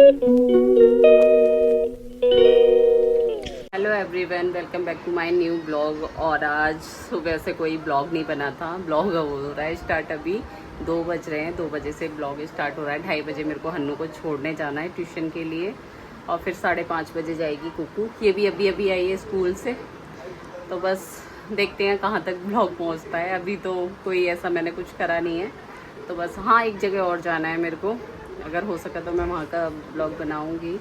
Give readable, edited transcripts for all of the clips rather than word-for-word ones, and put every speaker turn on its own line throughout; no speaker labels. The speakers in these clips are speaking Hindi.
Hello everyone, welcome back to my new blog. और आज सुबह से कोई ब्लॉग नहीं बना था। ब्लॉग हो रहा है स्टार्ट, अभी 2 बज रहे हैं। 2 बजे से ब्लॉग स्टार्ट हो रहा है। 2:30 बजे मेरे को हन्नू को छोड़ने जाना है ट्यूशन के लिए, और फिर 5:30 बजे जाएगी कुकू। ये भी अभी अभी आई है स्कूल से। तो बस देखते हैं कहाँ तक ब्लॉग पहुँचता है। अभी तो कोई ऐसा मैंने कुछ करा नहीं है। तो बस हाँ, एक जगह और जाना है मेरे को। अगर हो सका तो मैं वहाँ का ब्लॉग बनाऊँगी।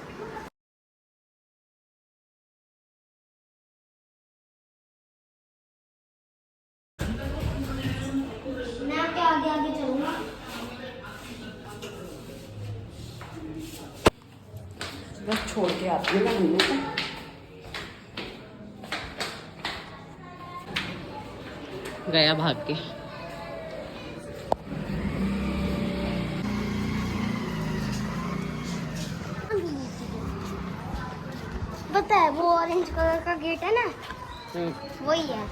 मैं आपके आगे आगे चलूंगा।
बस छोड़ के आती हूँ मैं हन्नू को। गया भाग के।
पता है वो ऑरेंज कलर का गेट है ना, वही है।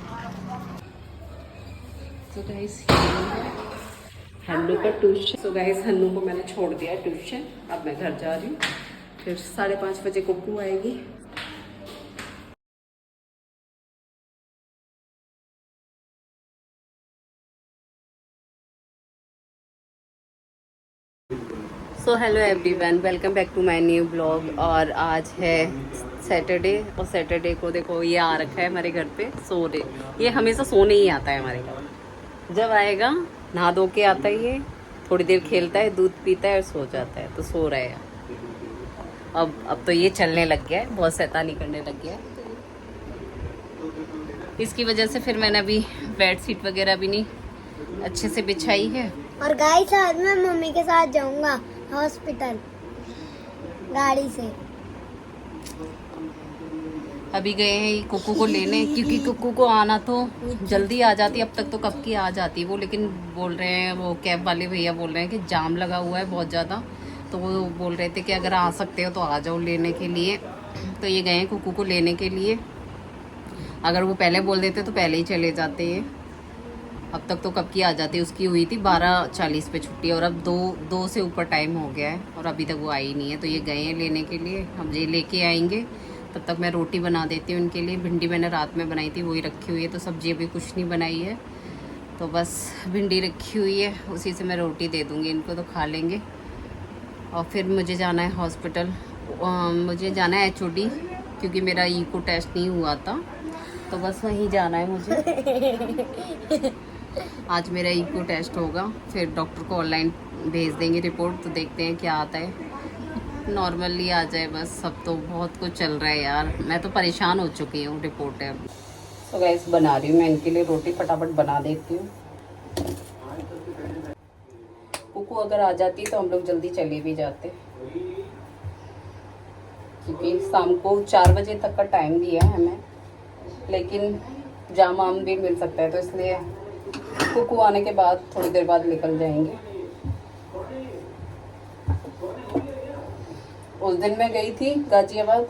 तो गाइस हन्नू का ट्यूशन। तो गाइस हन्नू को मैंने छोड़ दिया ट्यूशन। अब मैं घर जा रही हूँ। फिर 5:30 बजे कुकू आएगी। So hello everyone, welcome back to my new blog. और आज है सैटरडे, और सैटरडे को देखो ये आ रखा है हमारे घर पे सोने। ये हमेशा सोने ही आता है हमारे घर। जब आएगा नहा धो के आता है, ये थोड़ी देर खेलता है, दूध पीता है और सो जाता है। तो सो रहा है। अब तो ये चलने लग गया है, बहुत शैतानी करने लग गया है। इसकी वजह से फिर मैंने अभी बेड शीट वगैरह भी नहीं अच्छे से बिछाई है।
और गाइस आज मैं मम्मी के साथ जाऊंगा हॉस्पिटल गाड़ी से।
अभी गए हैं कुकू को लेने, क्योंकि कुकू को आना तो जल्दी आ जाती। अब तक तो कब की आ जाती वो, लेकिन बोल रहे हैं वो कैब वाले भैया बोल रहे हैं कि जाम लगा हुआ है बहुत ज़्यादा। तो वो बोल रहे थे कि अगर आ सकते हो तो आ जाओ लेने के लिए। तो ये गए हैं कुकू को लेने के लिए। अगर वो पहले बोल देते तो पहले ही चले जाते हैं। अब तक तो कब की आ जाती। उसकी हुई थी 12:40 पे छुट्टी, और अब दो से ऊपर टाइम हो गया है और अभी तक वो आई नहीं है। तो ये गए हैं लेने के लिए। हम ये लेके आएंगे। तब तक मैं रोटी बना देती हूँ इनके लिए। भिंडी मैंने रात में बनाई थी, वही रखी हुई है। तो सब्जी अभी कुछ नहीं बनाई है, तो बस भिंडी रखी हुई है, उसी से मैं रोटी दे दूँगी इनको, तो खा लेंगे। और फिर मुझे जाना है हॉस्पिटल। मुझे जाना है HOD, क्योंकि मेरा ईको टेस्ट नहीं हुआ था। तो बस वहीं जाना है मुझे। आज मेरा ईको टेस्ट होगा, फिर डॉक्टर को ऑनलाइन भेज देंगे रिपोर्ट। तो देखते हैं क्या आता है। नॉर्मली आ जाए बस। सब तो बहुत कुछ चल रहा है यार, मैं तो परेशान हो चुकी हूँ। रिपोर्ट है। तो गैस बना रही हूँ मैं इनके लिए रोटी, फटाफट बना देती हूँ। कुकू अगर आ जाती तो हम लोग जल्दी चले भी जाते, क्योंकि शाम को 4 बजे तक का टाइम दिया है हमें, लेकिन जाम आम भी मिल सकता है। तो इसलिए कुकू आने के बाद थोड़ी देर बाद निकल जाएंगे। उस दिन मैं गई थी गाजियाबाद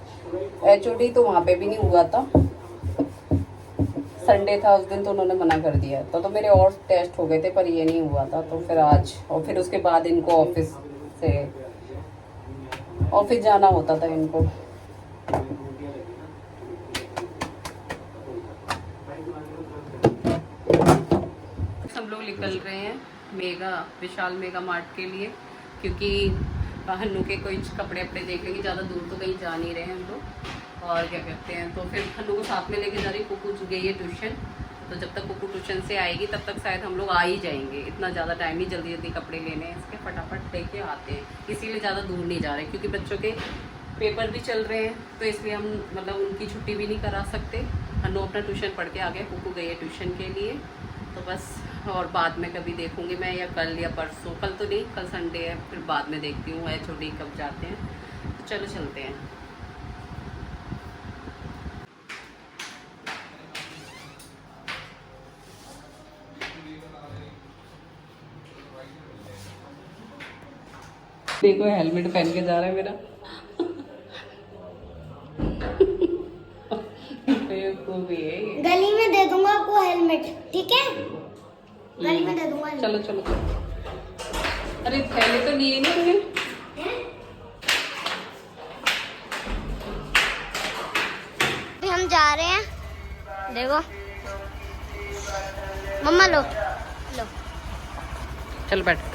HOD, तो वहाँ पे भी नहीं हुआ था। संडे था उस दिन, तो उन्होंने मना कर दिया था। तो मेरे और टेस्ट हो गए थे, पर ये नहीं हुआ था। तो फिर आज, और फिर उसके बाद इनको ऑफिस जाना होता था इनको। सब लोग निकल रहे हैं विशाल मेगा मार्ट के लिए, क्योंकि हन्नू के कोई कपड़े अपने देख लेंगे। ज़्यादा दूर तो कहीं जा नहीं रहे हम लोग। और क्या कहते हैं, तो फिर हन्नू को साथ में लेके जा रही। कुकू गई है ट्यूशन, तो जब तक कुकू ट्यूशन से आएगी तब तक शायद हम लोग आ ही जाएंगे। इतना ज़्यादा टाइम नहीं, जल्दी जल्दी कपड़े लेने हैं इसके, फटाफट लेके आते हैं। इसीलिए ज़्यादा दूर नहीं जा रहे, क्योंकि बच्चों के पेपर भी चल रहे हैं। तो इसलिए हम मतलब उनकी छुट्टी भी नहीं करा सकते। हन्नू अपना ट्यूशन पढ़ के आ गया, कुकू गई है ट्यूशन के लिए। तो बस, और बाद में कभी देखूंगी मैं, या कल या परसों। कल तो नहीं, कल संडे है, फिर बाद में देखती हूँ HOD कब जाते हैं। तो चलो चलते हैं। देखो हेलमेट पहन के जा रहा है मेरा। बेवकूफी है ये।
गली में दे दूंगा आपको हेलमेट, ठीक है? गली में दे दूंगा।
चलो चलो चलो। अरे थैले तो लिए नहीं तूने?
देखो मम्मा लो लो।
चल बैठ।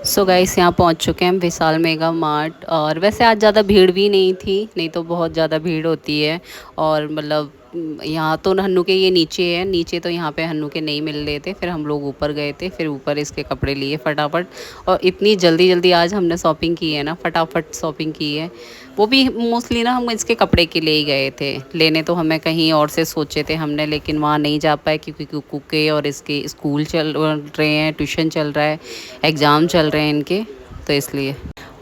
सो गाइस यहाँ पहुँच चुके हैं हम विशाल मेगा मार्ट। और वैसे आज ज़्यादा भीड़ भी नहीं थी, नहीं तो बहुत ज़्यादा भीड़ होती है। और मतलब यहाँ तो हन्नू के ये नीचे है, नीचे तो यहाँ पे हन्नू के नहीं मिल रहे थे, फिर हम लोग ऊपर गए थे, फिर ऊपर इसके कपड़े लिए फटाफट। और इतनी जल्दी जल्दी आज हमने शॉपिंग की है ना, फटाफट शॉपिंग की है। वो भी मोस्टली ना हम इसके कपड़े के लिए ही गए थे, लेने तो हमें कहीं और से सोचे थे हमने, लेकिन वहाँ नहीं जा पाए क्योंकि कुकू के और इसके स्कूल चल रहे हैं, ट्यूशन चल रहा है, एग्ज़ाम चल रहे हैं इनके, तो इसलिए।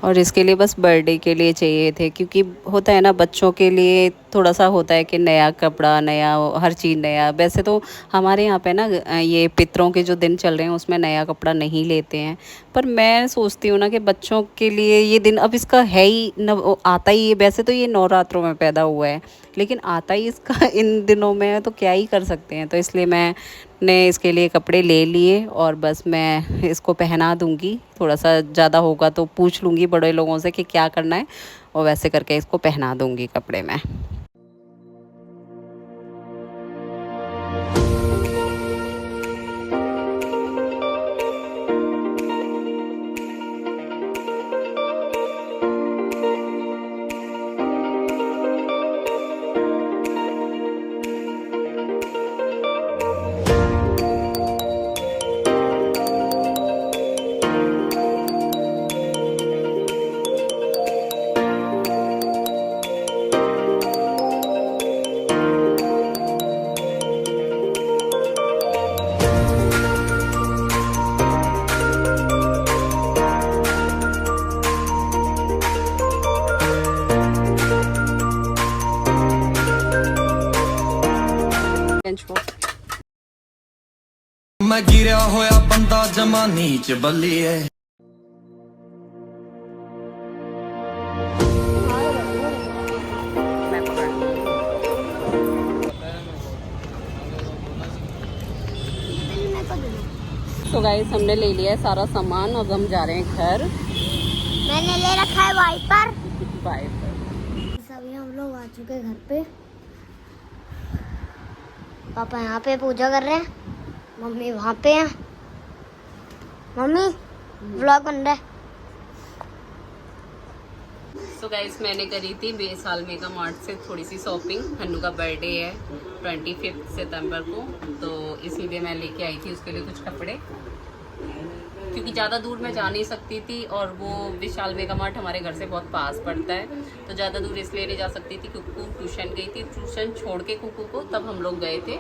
और इसके लिए बस बर्थडे के लिए चाहिए थे, क्योंकि होता है ना बच्चों के लिए थोड़ा सा होता है कि नया कपड़ा, नया हर चीज़ नया। वैसे तो हमारे यहाँ पे ना ये पितरों के जो दिन चल रहे हैं उसमें नया कपड़ा नहीं लेते हैं, पर मैं सोचती हूँ ना कि बच्चों के लिए ये दिन अब इसका है ही न, आता ही है। वैसे तो ये नवरात्रों में पैदा हुआ है, लेकिन आता ही इसका इन दिनों में है, तो क्या ही कर सकते हैं। तो इसलिए मैंने इसके लिए कपड़े ले लिए और बस मैं इसको पहना दूँगी। थोड़ा सा ज़्यादा होगा तो पूछ लूँगी बड़े लोगों से कि क्या करना है, और वैसे करके इसको पहना दूँगी कपड़े में।
मैं गिरा होया बंदा जमा नीच बल्लीए।
तो गाइस हमने ले लिया है सारा सामान, अब हम जा रहे हैं घर।
मैंने ले रखा है वाइपर।
वाइपर।
सभी हम लोग आ चुके हैं घर पे। पापा यहाँ पे पूजा कर रहे हैं, मम्मी वहाँ पे हैं। मम्मी व्लॉग बन रहा है।
सो गाइस मैंने करी थी विशाल मेगा मार्ट से थोड़ी सी शॉपिंग। हन्नू का बर्थडे है 25 सितंबर को, तो इसीलिए मैं लेके आई थी उसके लिए कुछ कपड़े, क्योंकि ज़्यादा दूर मैं जा नहीं सकती थी और वो विशाल मेगा मार्ट हमारे घर से बहुत पास पड़ता है, तो ज़्यादा दूर इसलिए नहीं जा सकती थी। कुकू ट्यूशन गई थी, ट्यूशन छोड़ के कुकू को तब हम लोग गए थे,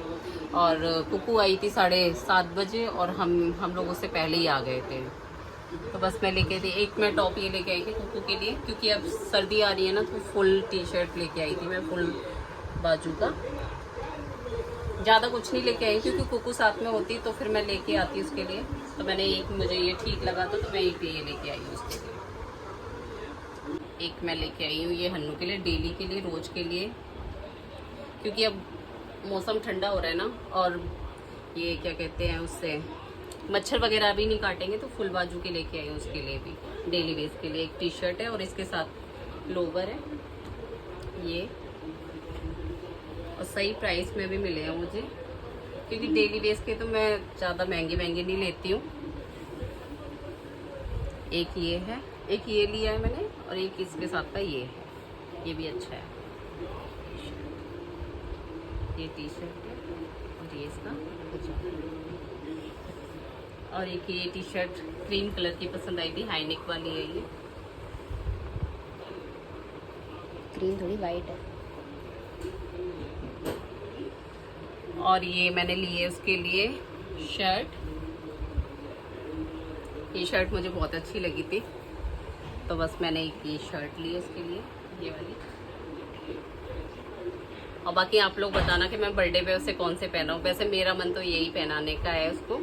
और कुकू आई थी 7:30 बजे और हम लोग उससे पहले ही आ गए थे। तो बस मैं लेके थी एक, मैं टॉप ये लेके आई थी कुकू के लिए, क्योंकि अब सर्दी आ रही है ना, तो फुल टी शर्ट लेके आई थी मैं, फुल बाजू का। ज़्यादा कुछ नहीं लेके आई क्योंकि कुकू साथ में होती तो फिर मैं लेके आती उसके लिए। तो मैंने एक, मुझे ये ठीक लगा था तो मैं एक ये लेके आई हूँ उसके लिए। एक मैं लेके आई हूँ ये हन्नू के लिए, डेली के लिए, रोज़ के लिए, क्योंकि अब मौसम ठंडा हो रहा है ना, और ये क्या कहते हैं उससे मच्छर वगैरह भी नहीं काटेंगे, तो फुल बाजू के लेके आई हूँ उसके लिए भी, डेली वेज के लिए। एक टी शर्ट है और इसके साथ लोवर है ये, और सही प्राइस में भी मिले हैं मुझे, क्योंकि डेली वेज के तो मैं ज़्यादा महंगे नहीं लेती हूँ। एक ये है, एक ये लिया है मैंने, और एक इसके साथ का ये है, ये भी अच्छा है। ये टी शर्ट है और ये इसका और एक ये टी शर्ट क्रीम कलर की पसंद आई थी, हाई नेक वाली है ये,
क्रीम थोड़ी वाइट है।
और ये मैंने ली है उसके लिए शर्ट। ये शर्ट मुझे बहुत अच्छी लगी थी, तो बस मैंने एक ये शर्ट ली है उसके लिए, ये वाली। और बाकी आप लोग बताना कि मैं बर्थडे पे उसे कौन से पहनाऊँ। वैसे मेरा मन तो यही पहनाने का है उसको,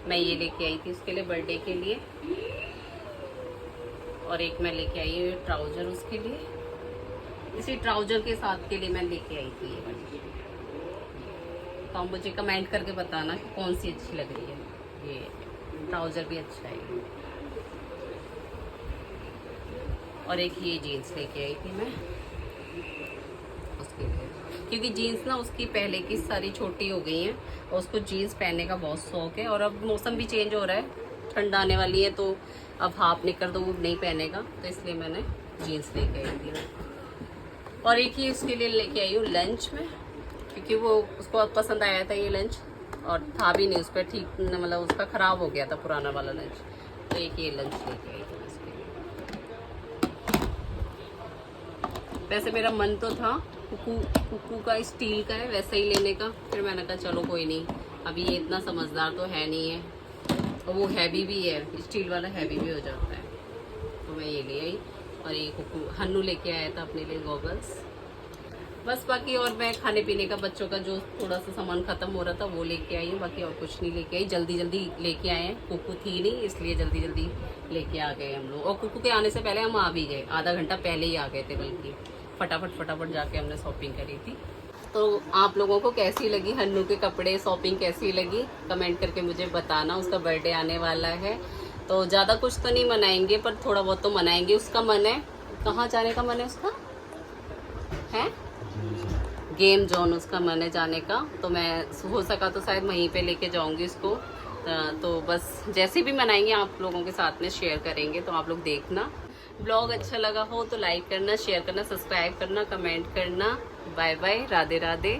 मैं ये लेके आई थी उसके लिए बर्थडे के लिए। और एक मैं लेके आई हूँ ट्राउजर उसके लिए, इसी ट्राउजर के साथ के लिए मैं लेके आई थी ये वाली। तो आप मुझे कमेंट करके बताना कि कौन सी अच्छी लग रही है। ये ट्राउजर भी अच्छा है। और एक ये जीन्स लेके आई थी मैं उसके लिए, क्योंकि जीन्स ना उसकी पहले की सारी छोटी हो गई हैं और उसको जीन्स पहनने का बहुत शौक है। और अब मौसम भी चेंज हो रहा है, ठंड आने वाली है, तो अब हाफ निकर तो वो नहीं पहनेगा, तो इसलिए मैंने जीन्स लेके आई थी। और एक ही उसके लिए लेके आई हूँ लंच में, क्योंकि वो उसको पसंद आया था ये लंच, और था भी नहीं उस पर ठीक, मतलब उसका ख़राब हो गया था पुराना वाला लंच, तो एक ये लंच लेके आई थी उसके लिए। वैसे मेरा मन तो था कुकू का स्टील का है वैसे ही लेने का, फिर मैंने कहा चलो कोई नहीं, अभी ये इतना समझदार तो है नहीं है, और वो हैवी भी है, स्टील वाला हैवी भी हो जाता है, तो मैं ये ले आई। और ये कुकू हन्नू लेके आया था अपने लिए गॉगल्स, बस। बाकी और मैं खाने पीने का बच्चों का जो थोड़ा सा सामान खत्म हो रहा था वो लेके आई हूँ, बाकी और कुछ नहीं लेके आई। जल्दी जल्दी लेके आए हैं, कुकू थी नहीं इसलिए जल्दी जल्दी लेके आ गए हम लोग। और कुकू के आने से पहले हम आ भी गए, आधा घंटा पहले ही आ गए थे, बल्कि फटाफट जाके हमने शॉपिंग करी थी। तो आप लोगों को कैसी लगी हन्नू के कपड़े, शॉपिंग कैसी लगी, कमेंट करके मुझे बताना। उसका बर्थडे आने वाला है, तो ज़्यादा कुछ तो नहीं मनाएंगे, पर थोड़ा बहुत तो मनाएंगे। उसका मन है, कहाँ जाने का मन है उसका, है गेम जोन उसका मन है जाने का, तो मैं हो सका तो शायद वहीं पे लेके जाऊंगी उसको। तो बस जैसे भी मनाएंगे आप लोगों के साथ में शेयर करेंगे, तो आप लोग देखना। ब्लॉग अच्छा लगा हो तो लाइक करना, शेयर करना, सब्सक्राइब करना, कमेंट करना। Bye bye, Radhe Radhe.